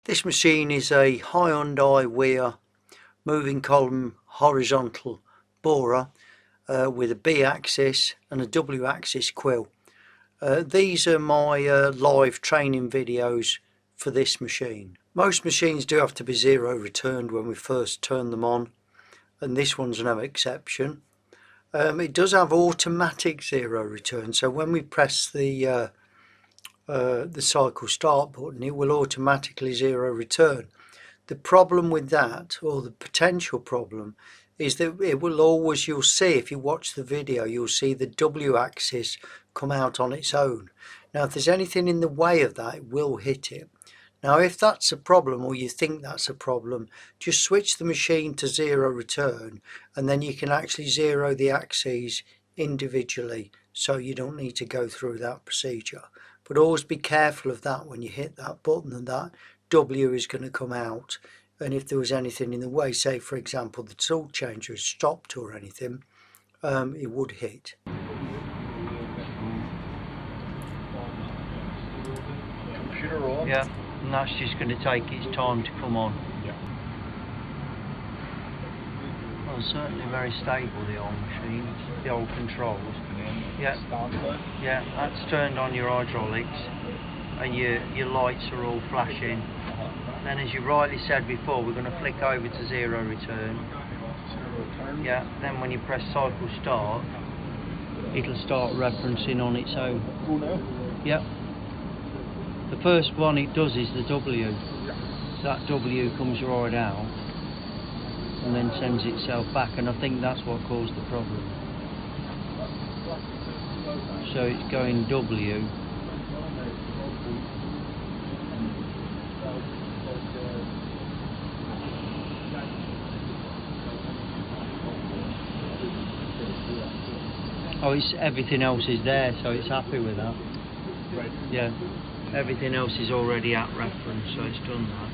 This machine is a Hyundai WIA moving column horizontal borer with a B axis and a W axis quill. These are my live training videos for this machine. Most machines do have to be zero returned when we first turn them on, and this one's no exception. It does have automatic zero return, so when we press the cycle start button, it will automatically zero return. The problem with that, or the potential problem, is that it will always, you'll see if you watch the video, you'll see the W axis come out on its own. Now if there's anything in the way of that, it will hit it. Now if that's a problem, or you think that's a problem, just switch the machine to zero return, and then you can actually zero the axes individually, so you don't need to go through that procedure. But always be careful of that when you hit that button, and that W is going to come out, and if there was anything in the way, say for example the tool changer is stopped or anything, it would hit. Computer on? Yeah, and that's just going to take its time to come on. Yeah. Well, certainly very stable, the old machine, the old controls. Yeah, yeah, that's turned on your hydraulics, and your lights are all flashing. Then, as you rightly said before, we're going to flick over to zero return. Yeah, then when you press cycle start, it'll start referencing on its own. Go now? Yep. The first one it does is the W. So that W comes right out and then sends itself back, and I think that's what caused the problem. So it's going W. Oh, it's everything else is there, so it's happy with that. Right. Yeah, everything else is already at reference, so it's done that.